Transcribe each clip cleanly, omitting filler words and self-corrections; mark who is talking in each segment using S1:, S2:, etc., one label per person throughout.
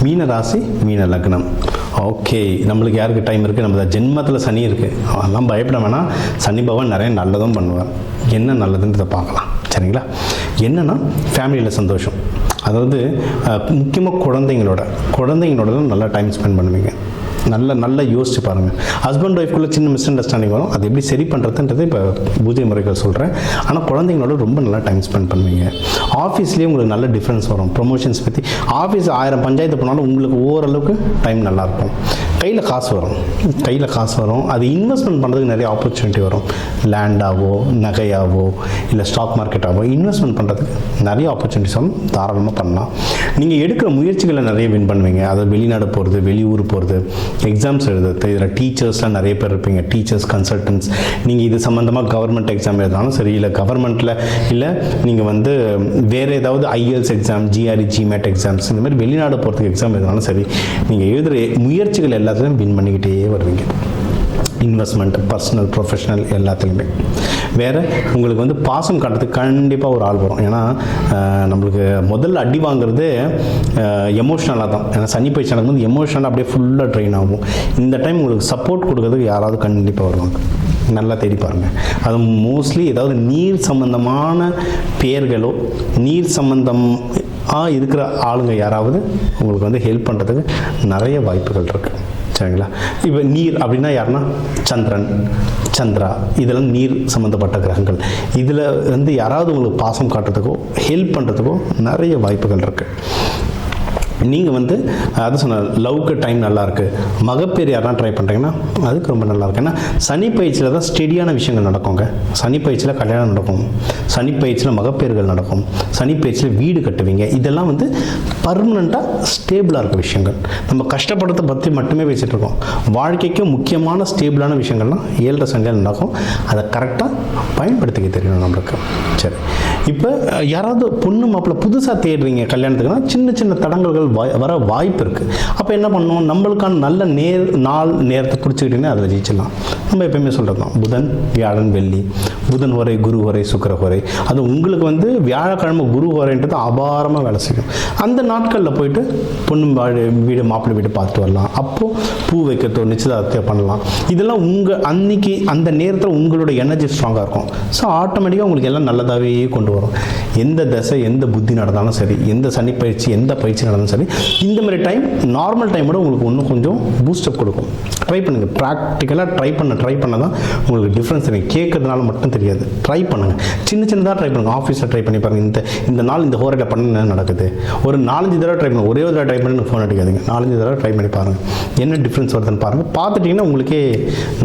S1: மீன ராசி மீன லக்னம். ஓகே, நம்மளுக்கு யாருக்கு டைம் இருக்குது? நம்ம ஜென்மத்தில் சனி இருக்குது, அதெல்லாம் பயப்பட வேணாம். சனி பகவான் நிறைய நல்லதும் பண்ணுவார். என்ன நல்லதுன்றதை பார்க்கலாம், சரிங்களா? என்னென்னா ஃபேமிலியில் சந்தோஷம், அதாவது முக்கியமாக குழந்தைங்களோட நல்லா டைம் ஸ்பெண்ட் பண்ணுவீங்க. நல்லா யோசிச்சு பாருங்கள். ஹஸ்பண்ட் ஒய்ஃப்குள்ளே சின்ன மிஸ் அண்டர்ஸ்டாண்டிங் வரும், அது எப்படி சரி பண்ணுறதுன்றது இப்போ பூஜை முறைகள் சொல்கிறேன். ஆனால் குழந்தைங்களோட ரொம்ப நல்லா டைம் ஸ்பெண்ட் பண்ணுவீங்க. ஆஃபீஸ்லேயே உங்களுக்கு நல்ல டிஃப்ரென்ஸ் வரும். ப்ரொமோஷன்ஸ் பற்றி ஆஃபீஸ் 1000 பஞ்சாயத்து போனாலும் உங்களுக்கு ஓரளவுக்கு டைம் நல்லாயிருக்கும். கையில் காசு வரும். அது இன்வெஸ்ட்மெண்ட் பண்ணுறதுக்கு நிறைய ஆப்பர்ச்சுனிட்டி வரும். லேண்டாவோ நகையாவோ இல்லை ஸ்டாக் மார்க்கெட்டாவோ இன்வெஸ்ட்மெண்ட் பண்ணுறதுக்கு நிறைய ஆப்பர்ச்சுனிட்டிஸ் வரும். தாராளமாக பண்ணலாம். நீங்கள் எடுக்கிற முயற்சிகளை நிறைய வின் பண்ணுவீங்க. அதாவது வெளிநாடு போகிறது, வெளியூர் போகிறது, எக்ஸாம்ஸ் எழுதுறது. இதில் டீச்சர்ஸ்லாம் நிறைய பேர் இருப்பீங்க. Teachers, consultants. நீங்கள் இது சம்மந்தமாக கவர்மெண்ட் எக்ஸாம் எழுதினாலும் சரி, இல்லை கவர்மெண்ட்டில் இல்லை நீங்கள் வந்து வேறு ஏதாவது IELTS exam, GRE, GMAT exams, இந்த மாதிரி வெளிநாடு போகிறதுக்கு எக்ஸாம் எழுதினாலும் சரி, நீங்கள் எழுதுகிற முயற்சிகள் எல்லாத்துலையும் வின் பண்ணிக்கிட்டே வருவீங்க. இன்வெஸ்ட்மெண்ட், பர்சனல், ப்ரொஃபஷனல் எல்லாத்துலேயுமே. வேறு உங்களுக்கு வந்து பாசம் காட்டுறதுக்கு கண்டிப்பாக ஒரு ஆள் வரும். ஏன்னா நம்மளுக்கு முதல்ல அடி வாங்குறது எமோஷ்னலாக தான். ஏன்னா சனி பயிற்சி நடக்கும்போது எமோஷ்னலாக அப்படியே ஃபுல்லாக ட்ரெயின் ஆகும். இந்த டைம் உங்களுக்கு சப்போர்ட் கொடுக்கறதுக்கு யாராவது கண்டிப்பாக வருவாங்க. நல்லா தேடி பாருங்கள். அது மோஸ்ட்லி ஏதாவது நீர் சம்பந்தமான பேர்களோ நீர் சம்பந்தம் இருக்கிற ஆளுங்க யாராவது உங்களுக்கு வந்து ஹெல்ப் பண்ணுறதுக்கு நிறைய வாய்ப்புகள் இருக்குது, சரிங்களா? இப்போ நீர் அப்படின்னா யாருன்னா சந்திரன், சந்திரா, இதெல்லாம் நீர் சம்மந்தப்பட்ட கிரகங்கள். இதில் வந்து யாராவது உங்களுக்கு பாசம் காட்டுறதுக்கோ ஹெல்ப் பண்ணுறதுக்கோ நிறைய வாய்ப்புகள் இருக்குது. நீங்கள் வந்து அது சொன்ன லவ்க்கு டைம் நல்லாயிருக்கு. மகப்பேறு யாரெல்லாம் ட்ரை பண்ணுறீங்கன்னா அதுக்கு ரொம்ப நல்லாயிருக்கு. ஏன்னா சனி பயிற்சியில் தான் ஸ்டெடியான விஷயங்கள் நடக்குங்க. சனி பயிற்சியில் கல்யாணம் நடக்கும், சனி பயிற்சியில் மகப்பேறுகள் நடக்கும், சனி பயிற்சியில் வீடு கட்டுவீங்க. இதெல்லாம் வந்து பர்மனெண்ட்டாக ஸ்டேபிளாக இருக்க விஷயங்கள். நம்ம கஷ்டப்படுறதை பற்றி மட்டுமே பேசிகிட்டு இருக்கோம். வாழ்க்கைக்கு முக்கியமான ஸ்டேபிளான விஷயங்கள்லாம் 7 சனியில் நடக்கும். அதை கரெக்டாக பயன்படுத்திக்க தெரியணும் நம்மளுக்கு. சரி, இப்போ யாராவது பொண்ணு மாப்பிள்ளை புதுசாக தேடுறீங்க கல்யாணத்துக்குன்னா சின்ன தடங்கல்கள் வர வாய்ப்பு இருக்குது. அப்போ என்ன பண்ணணும்? நம்மளுக்கான நல்ல நாள் நேரத்தை பிடிச்சிக்கிட்டீங்கன்னா அதில் ஜெயிச்சிடலாம். நம்ம எப்பயுமே சொல்கிறது தான், புதன், வியாழன், வெள்ளி. புதன் ஹோரை, குரு ஹோரை, சுக்கிர ஹோரை. அது உங்களுக்கு வந்து வியாழக்கிழமை குரு ஹோரைன்றது அபாரமாக வேலை செய்யும். அந்த நாட்களில் போயிட்டு பொண்ணு வீடு மாப்பிள்ளை வீடு பார்த்துட்டு வரலாம். அப்போது பூ வைக்கிறதோ நிச்சயதார்த்தத்தை பண்ணலாம். இதெல்லாம் உங்கள் அன்னைக்கு அந்த நேரத்தில் உங்களோட எனர்ஜி ஸ்ட்ராங்காக இருக்கும். ஸோ ஆட்டோமேட்டிக்காக உங்களுக்கு எல்லாம் நல்லதாகவே கொண்டு வரும். எந்த தசை எந்த புத்தி நடந்தாலும் சரி, எந்த சனி பயிற்சி எந்த பயிற்சி நடந்தாலும் சரி, இந்த மாதிரி டைம் நார்மல் டைமோட உங்களுக்கு இன்னும் கொஞ்சம் பூஸ்டப் கொடுக்கும். ட்ரை பண்ணுங்கள். ப்ராக்டிக்கலாக ட்ரை பண்ண தான் உங்களுக்கு டிஃப்ரென்ஸ் தெரியும். கேட்கறதுனால மட்டும் தெரியாது. ட்ரை பண்ணுங்கள். சின்னதாக ட்ரை பண்ணுங்கள். ஆஃபீஸில் ட்ரை பண்ணி பாருங்கள். இந்த நாள் இந்த ஹோரையில் பண்ண நடக்குது. ஒரு 4-5 தடவை ட்ரை பண்ணுங்கள். ஒரே ஒரு தடவை ட்ரை பண்ணி ஃபோன் அடிக்காதீங்க. 4-5 தடவை ட்ரை பண்ணி பாருங்கள். என்ன டிஃப்ரென்ஸ் வருதுன்னு பாருங்கள். பார்த்துட்டிங்கன்னா உங்களுக்கே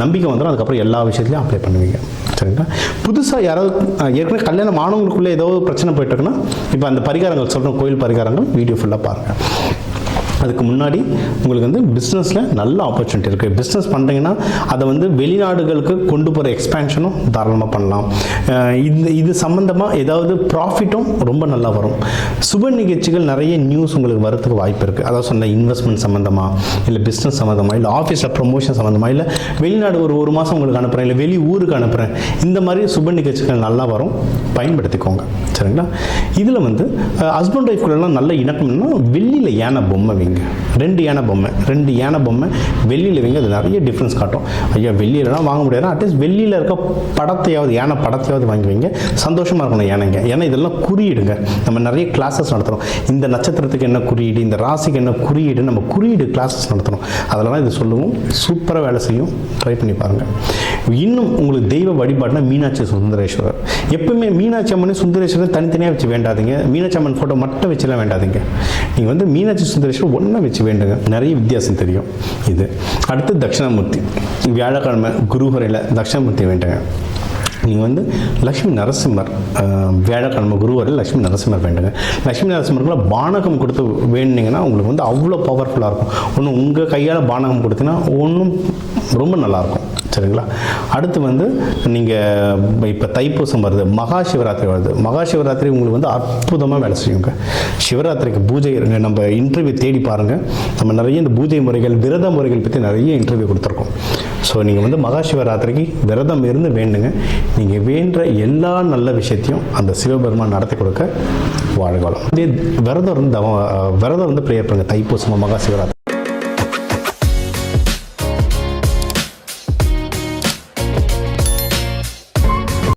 S1: நம்பிக்கை வந்துடும். அதுக்கப்புறம் எல்லா விஷயத்துலையும் அப்ளை பண்ணுவீங்க, சரிங்களா? புதுசாக யாராவது ஏற்கனவே கல்யாணம் ஆனவங்களுக்குள்ளே ஏதோ பிரச்சனை போயிட்டுருக்குன்னா இப்போ அந்த பரிகாரங்கள் சொல்கிறோம், கோயில் பரிகாரங்கள் வீடியோ ஃபுல்லாக பாருங்கள். அதுக்கு முன்னாடி உங்களுக்கு வந்து பிஸ்னஸில் நல்ல ஆப்பர்ச்சுனிட்டி இருக்குது. பிஸ்னஸ் பண்ணுறீங்கன்னா அதை வந்து வெளிநாடுகளுக்கு கொண்டு போகிற எக்ஸ்பேன்ஷனும் தாராளமாக பண்ணலாம். இது சம்மந்தமாக ஏதாவது ப்ராஃபிட்டும் ரொம்ப நல்லா வரும். சுப நிகழ்ச்சிகள் நிறைய நியூஸ் உங்களுக்கு வரதுக்கு வாய்ப்பு இருக்குது. அதாவது சொன்ன இன்வெஸ்ட்மெண்ட் சம்மந்தமாக, இல்லை பிஸ்னஸ் சம்மந்தமாக, இல்லை ஆஃபீஸில் ப்ரொமோஷன் சம்மந்தமாக, இல்லை வெளிநாடு ஒரு மாதம் உங்களுக்கு அனுப்புகிறேன், இல்லை வெளி ஊருக்கு அனுப்புகிறேன். இந்த மாதிரி சுப நிகழ்ச்சிகள் நல்லா வரும், பயன்படுத்திக்கோங்க, சரிங்களா? இதில் வந்து ஹஸ்பண்ட் ஒய்ஃப்குள்ளெல்லாம் நல்ல இணக்கம்னா வெள்ளியில் யானை பொம்மை வைங்க. 2 யானை பொம்மை வெள்ளியில் வைங்க. அது நிறைய டிஃப்ரென்ஸ் காட்டும். ஐயா வெள்ளியிலலாம் வாங்க முடியாது, அட்லீஸ்ட் வெளியில் இருக்க படத்தையாவது, யானை படத்தையாவது வாங்கி வைங்க. சந்தோஷமாக இருக்கணும் யானைங்க. ஏன்னா இதெல்லாம் குறியீடுங்க. நம்ம நிறைய கிளாஸஸ் நடத்துகிறோம். இந்த நட்சத்திரத்துக்கு என்ன குறியீடு, இந்த ராசிக்கு என்ன குறியீடு, நம்ம குறியீடு கிளாஸஸ் நடத்துகிறோம். அதெல்லாம் இது சொல்லுவோம். சூப்பராக வேலை செய்யும். ட்ரை பண்ணி பாருங்கள். இன்னும் உங்களுக்கு தெய்வ வழிபாடுனா மீனாட்சி சுந்தரேஸ்வரர். எப்பவுமே மீனாட்சி அம்மன் சுந்தரேஸ்வரர் தனித்தனியாக வச்சு வேண்டாதீங்க. மீனாட்சி அம்மன் ஃபோட்டோ மட்டும் வச்சுலாம் வேண்டாதீங்க. நீங்கள் வந்து மீனாட்சி சுந்தரேஸ்வரர் ஒன்றா வச்சு வேண்டுங்க. நிறைய வித்தியாசம் தெரியும். இது அடுத்து தட்சிணாமூர்த்தி. வியாழக்கிழமை குருஹரையில் தட்சிணாமூர்த்தி வேண்டுங்க. நீங்கள் வந்து லக்ஷ்மி நரசிம்மர், வியாழக்கிழமை குருவரையில் லக்ஷ்மி நரசிம்மர் வேண்டுங்க. லக்ஷ்மி நரசிம்மருக்குள்ள பானகம் கொடுத்து வேண்டிங்கன்னா உங்களுக்கு வந்து அவ்வளோ பவர்ஃபுல்லாக இருக்கும். ஒன்று உங்கள் கையால் பானகம் கொடுத்தீங்கன்னா ஒன்றும் ரொம்ப நல்லாயிருக்கும், சரிங்களா? அடுத்து வந்து நீங்கள் இப்போ தைப்பூசம் வருது, மகா சிவராத்திரி வருது. மகா சிவராத்திரி உங்களுக்கு வந்து அற்புதமாக வேலை செய்யுங்க. சிவராத்திரிக்கு பூஜை நம்ம இன்டர்வியூ தேடி பாருங்கள். நம்ம நிறைய இந்த பூஜை முறைகள், விரத முறைகள் பற்றி நிறைய இன்டர்வியூ கொடுத்துருக்கோம். ஸோ நீங்கள் வந்து மகா சிவராத்திரிக்கு விரதம் இருந்து வேண்டுங்க. நீங்கள் வேண்ட எல்லா நல்ல விஷயத்தையும் அந்த சிவபெருமான் நடத்தி கொடுக்க வாழ்காலம். விரதம் இருந்து ப்ரேயர் பண்ணுங்கள் தைப்பூசமாக மகா சிவராத்திரி.